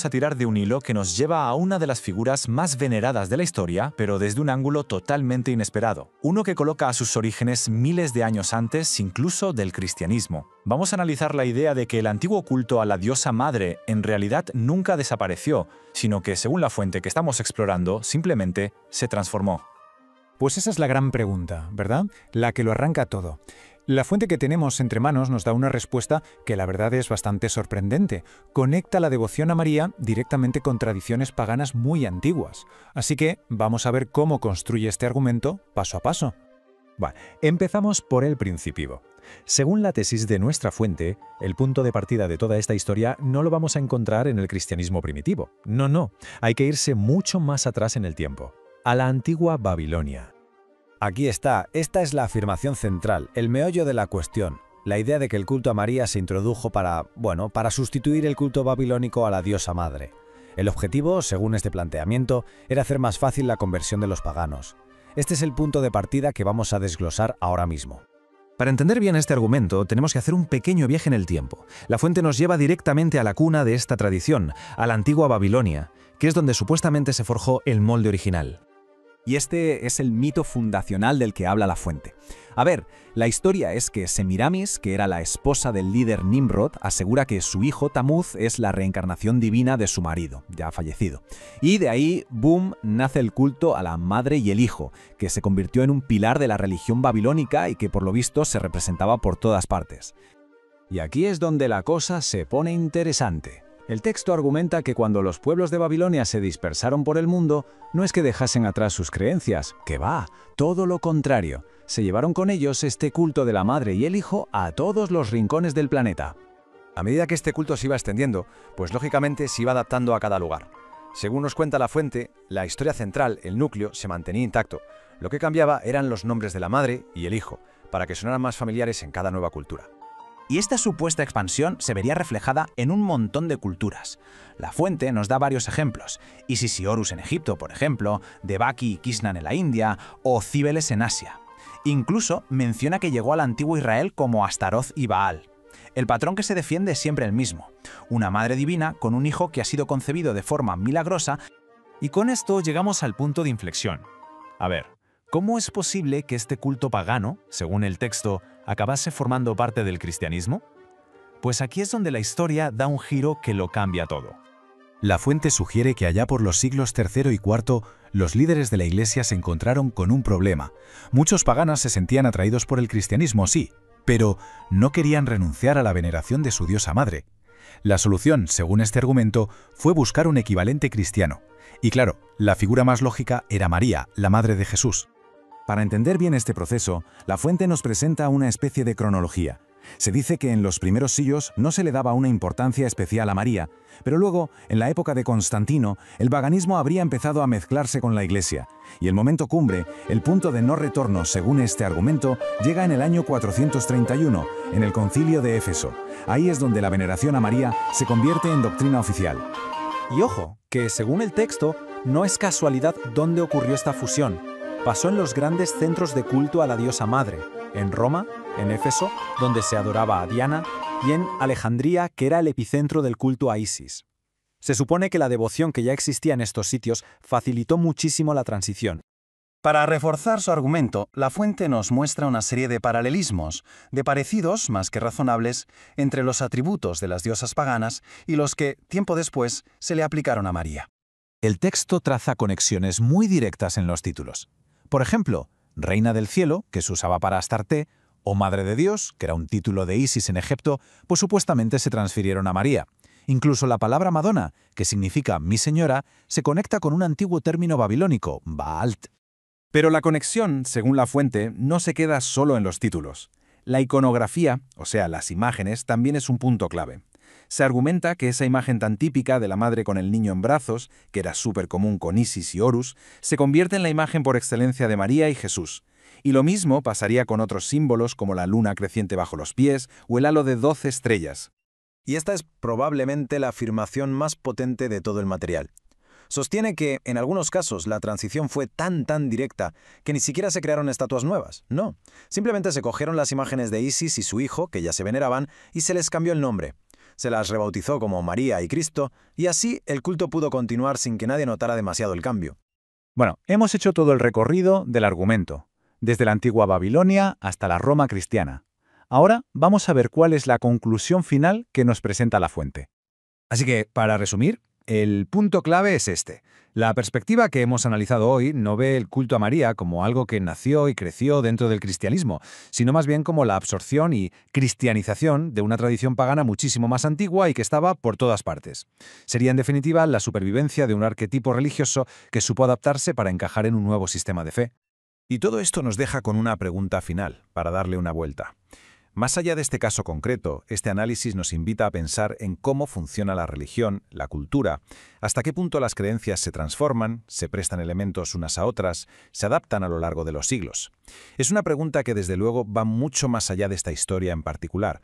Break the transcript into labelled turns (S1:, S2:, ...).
S1: a tirar de un hilo que nos lleva a una de las figuras más veneradas de la historia, pero desde un ángulo totalmente inesperado. Uno que coloca a sus orígenes miles de años antes, incluso del cristianismo. Vamos a analizar la idea de que el antiguo culto a la diosa madre en realidad nunca desapareció, sino que, según la fuente que estamos explorando, simplemente se transformó.
S2: Pues esa es la gran pregunta, ¿verdad? La que lo arranca todo. La fuente que tenemos entre manos nos da una respuesta que la verdad es bastante sorprendente. Conecta la devoción a María directamente con tradiciones paganas muy antiguas. Así que vamos a ver cómo construye este argumento paso a paso.
S3: Empezamos por el principio. Según la tesis de nuestra fuente, el punto de partida de toda esta historia no lo vamos a encontrar en el cristianismo primitivo. No, hay que irse mucho más atrás en el tiempo, a la antigua Babilonia.
S4: Aquí está, esta es la afirmación central, el meollo de la cuestión. La idea de que el culto a María se introdujo para sustituir el culto babilónico a la diosa madre. El objetivo, según este planteamiento, era hacer más fácil la conversión de los paganos. Este es el punto de partida que vamos a desglosar ahora mismo.
S3: Para entender bien este argumento, tenemos que hacer un pequeño viaje en el tiempo. La fuente nos lleva directamente a la cuna de esta tradición, a la antigua Babilonia, que es donde supuestamente se forjó el molde original.
S5: Y este es el mito fundacional del que habla la fuente. A ver, la historia es que Semiramis, que era la esposa del líder Nimrod, asegura que su hijo Tamuz es la reencarnación divina de su marido, ya fallecido. Y de ahí, boom, nace el culto a la madre y el hijo, que se convirtió en un pilar de la religión babilónica y que por lo visto se representaba por todas partes.
S4: Y aquí es donde la cosa se pone interesante. El texto argumenta que cuando los pueblos de Babilonia se dispersaron por el mundo, no es que dejasen atrás sus creencias, que va, todo lo contrario. Se llevaron con ellos este culto de la madre y el hijo a todos los rincones del planeta.
S6: A medida que este culto se iba extendiendo, pues lógicamente se iba adaptando a cada lugar. Según nos cuenta la fuente, la historia central, el núcleo, se mantenía intacto. Lo que cambiaba eran los nombres de la madre y el hijo, para que sonaran más familiares en cada nueva cultura.
S5: Y esta supuesta expansión se vería reflejada en un montón de culturas. La fuente nos da varios ejemplos: Isis y Horus en Egipto, por ejemplo, Devaki y Kishnan en la India, o Cíbeles en Asia. Incluso menciona que llegó al antiguo Israel como Astaroth y Baal. El patrón que se defiende es siempre el mismo: una madre divina con un hijo que ha sido concebido de forma milagrosa.
S1: Y con esto llegamos al punto de inflexión. A ver, ¿cómo es posible que este culto pagano, según el texto, acabase formando parte del cristianismo? Pues aquí es donde la historia da un giro que lo cambia todo.
S3: La fuente sugiere que allá por los siglos III y IV, los líderes de la Iglesia se encontraron con un problema. Muchos paganos se sentían atraídos por el cristianismo, sí, pero no querían renunciar a la veneración de su diosa madre. La solución, según este argumento, fue buscar un equivalente cristiano. Y claro, la figura más lógica era María, la madre de Jesús.
S7: Para entender bien este proceso, la fuente nos presenta una especie de cronología. Se dice que en los primeros siglos no se le daba una importancia especial a María, pero luego, en la época de Constantino, el paganismo habría empezado a mezclarse con la Iglesia, y el momento cumbre, el punto de no retorno según este argumento, llega en el año 431, en el Concilio de Éfeso. Ahí es donde la veneración a María se convierte en doctrina oficial.
S2: Y ojo, que según el texto, no es casualidad dónde ocurrió esta fusión. Pasó en los grandes centros de culto a la diosa madre, en Roma, en Éfeso, donde se adoraba a Diana, y en Alejandría, que era el epicentro del culto a Isis. Se supone que la devoción que ya existía en estos sitios facilitó muchísimo la transición.
S8: Para reforzar su argumento, la fuente nos muestra una serie de paralelismos, de parecidos, más que razonables, entre los atributos de las diosas paganas y los que, tiempo después, se le aplicaron a María.
S7: El texto traza conexiones muy directas en los títulos. Por ejemplo, Reina del Cielo, que se usaba para Astarte, o Madre de Dios, que era un título de Isis en Egipto, pues supuestamente se transfirieron a María. Incluso la palabra Madonna, que significa mi señora, se conecta con un antiguo término babilónico, Baalt.
S9: Pero la conexión, según la fuente, no se queda solo en los títulos. La iconografía, o sea, las imágenes, también es un punto clave. Se argumenta que esa imagen tan típica de la madre con el niño en brazos, que era súper común con Isis y Horus, se convierte en la imagen por excelencia de María y Jesús. Y lo mismo pasaría con otros símbolos como la luna creciente bajo los pies o el halo de 12 estrellas.
S6: Y esta es probablemente la afirmación más potente de todo el material. Sostiene que, en algunos casos, la transición fue tan directa que ni siquiera se crearon estatuas nuevas. No, simplemente se cogieron las imágenes de Isis y su hijo, que ya se veneraban, y se les cambió el nombre. se las rebautizó como María y Cristo, y así el culto pudo continuar sin que nadie notara demasiado el cambio.
S1: Bueno, hemos hecho todo el recorrido del argumento, desde la antigua Babilonia hasta la Roma cristiana. Ahora vamos a ver cuál es la conclusión final que nos presenta la fuente.
S10: Así que, para resumir, el punto clave es este. La perspectiva que hemos analizado hoy no ve el culto a María como algo que nació y creció dentro del cristianismo, sino más bien como la absorción y cristianización de una tradición pagana muchísimo más antigua y que estaba por todas partes. Sería, en definitiva, la supervivencia de un arquetipo religioso que supo adaptarse para encajar en un nuevo sistema de fe.
S3: Y todo esto nos deja con una pregunta final, para darle una vuelta. Más allá de este caso concreto, este análisis nos invita a pensar en cómo funciona la religión, la cultura, hasta qué punto las creencias se transforman, se prestan elementos unas a otras, se adaptan a lo largo de los siglos. Es una pregunta que desde luego va mucho más allá de esta historia en particular,